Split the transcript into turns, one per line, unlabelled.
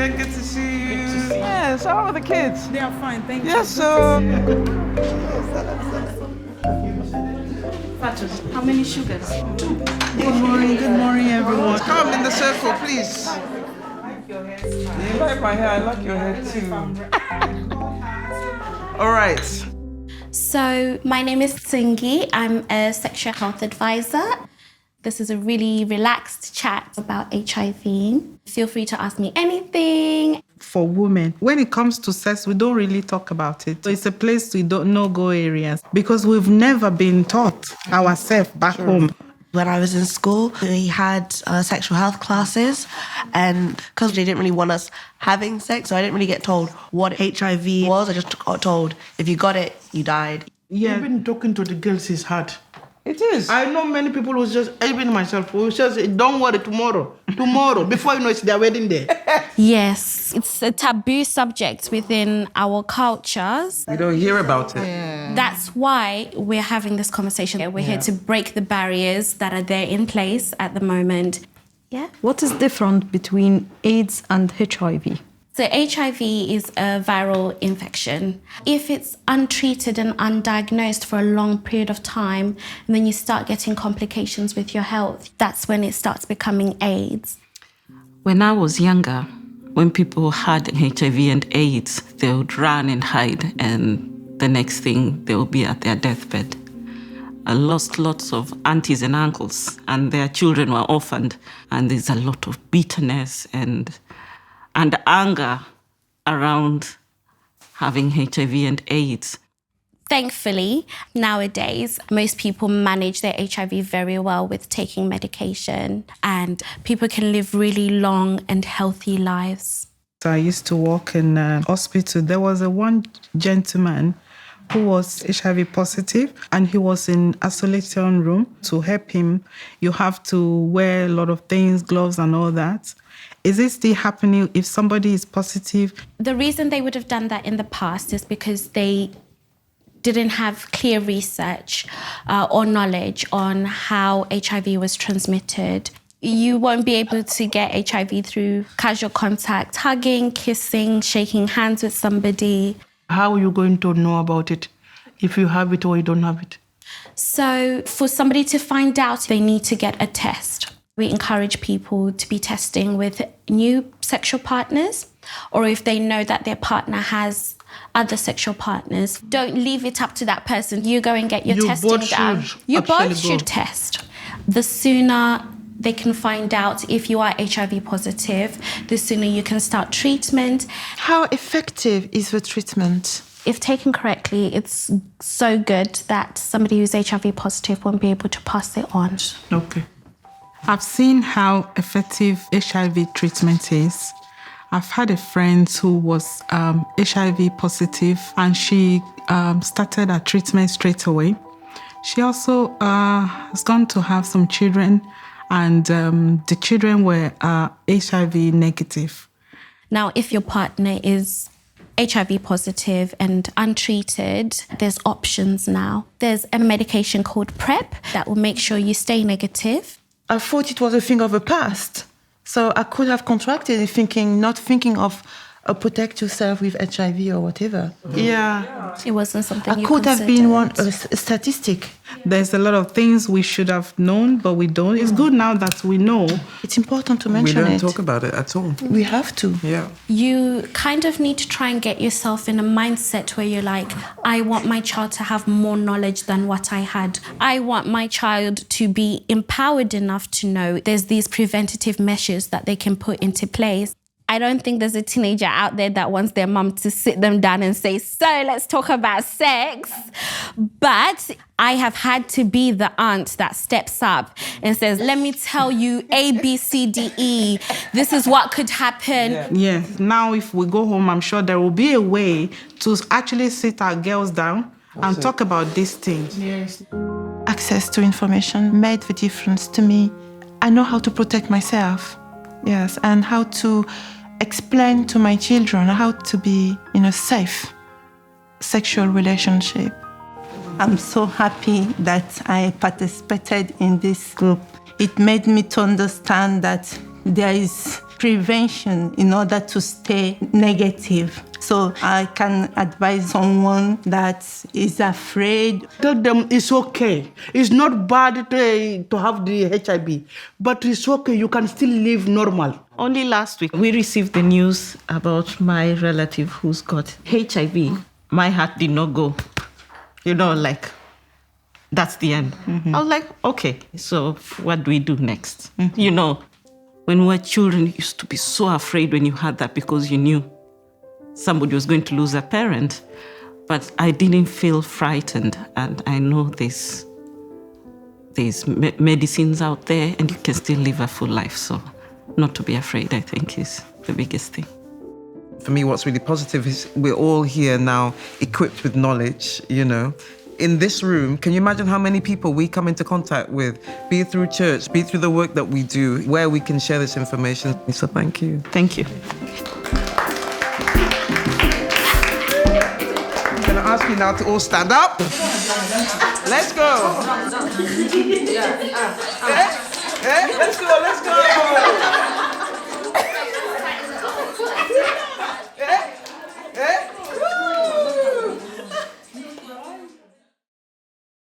Good to see you.
Good to see you.
Yes, how are the kids?
They are fine, thank you.
Yes, sir.
Fatus, how many sugars? 2.
Good morning, everyone. Come in the circle, please. You like my hair? I like your hair too. All right.
So my name is Tsingi. I'm a sexual health advisor. This is a really relaxed chat about HIV. Feel free to ask me anything.
For women, when it comes to sex, we don't really talk about it. So it's a place we don't no-go areas because we've never been taught ourselves back home.
When I was in school, we had sexual health classes, and because they didn't really want us having sex, so I didn't really get told what HIV was. I just got told if you got it, you died.
Yeah. Even talking to the girls is hard.
It is.
I know many people who just, even myself, who just say, don't worry, tomorrow. Before you know it's their wedding day.
Yes, it's a taboo subject within our cultures.
We don't hear about it.
Yeah. That's why we're having this conversation. We're here to break the barriers that are there in place at the moment. Yeah.
What is different between AIDS and HIV?
So HIV is a viral infection. If it's untreated and undiagnosed for a long period of time, and then you start getting complications with your health, that's when it starts becoming AIDS.
When I was younger, when people had HIV and AIDS, they would run and hide, and the next thing, they would be at their deathbed. I lost lots of aunties and uncles, and their children were orphaned, and there's a lot of bitterness and anger around having HIV and AIDS.
Thankfully, nowadays, most people manage their HIV very well with taking medication, and people can live really long and healthy lives.
So I used to work in a hospital. There was one gentleman who was HIV positive, and he was in isolation room. To help him, you have to wear a lot of things, gloves and all that. Is it still happening if somebody is positive?
The reason they would have done that in the past is because they didn't have clear research or knowledge on how HIV was transmitted. You won't be able to get HIV through casual contact, hugging, kissing, shaking hands with somebody.
How are you going to know about it if you have it or you don't have it?
So for somebody to find out, they need to get a test. We encourage people to be testing with new sexual partners, or if they know that their partner has other sexual partners. Don't leave it up to that person. You go and get your testing done. You both should test. The sooner they can find out if you are HIV positive, the sooner you can start treatment.
How effective is the treatment?
If taken correctly, it's so good that somebody who's HIV positive won't be able to pass it on.
Okay. I've seen how effective HIV treatment is. I've had a friend who was HIV positive, and she started her treatment straight away. She also has gone to have some children, and the children were HIV negative.
Now, if your partner is HIV positive and untreated, there's options now. There's a medication called PrEP that will make sure you stay negative.
I thought it was a thing of the past. So I could have contracted it not thinking of protect yourself with HIV or whatever.
Yeah.
It wasn't something you
could have
considered.
been a statistic.
There's a lot of things we should have known, but we don't. It's good now that we know.
It's important to mention it.
We don't talk about it at all.
We have to.
Yeah.
You kind of need to try and get yourself in a mindset where you're like, I want my child to have more knowledge than what I had. I want my child to be empowered enough to know there's these preventative measures that they can put into place. I don't think there's a teenager out there that wants their mum to sit them down and say, so let's talk about sex. But I have had to be the aunt that steps up and says, let me tell you A, B, C, D, E. This is what could happen.
Yeah. Now if we go home, I'm sure there will be a way to actually sit our girls down and talk about these things.
Yes.
Access to information made the difference to me. I know how to protect myself. Yes, and how to explain to my children how to be in a safe sexual relationship.
I'm so happy that I participated in this group. It made me to understand that there is prevention in order to stay negative. So I can advise someone that is afraid.
Tell them it's okay. It's not bad to have the HIV, but it's okay. You can still live normal.
Only last week, we received the news about my relative who's got HIV. My heart did not go, like, that's the end. I was like, okay, so what do we do next? When we were children, you used to be so afraid when you had that because you knew somebody was going to lose a parent. But I didn't feel frightened. And I know there's medicines out there and you can still live a full life. So not to be afraid, I think, is the biggest thing.
For me, what's really positive is we're all here now equipped with knowledge, In this room, can you imagine how many people we come into contact with, be it through church, be it through the work that we do, where we can share this information? So thank you.
Thank you.
I'm going to ask you now to all stand up. Let's go. Let's go.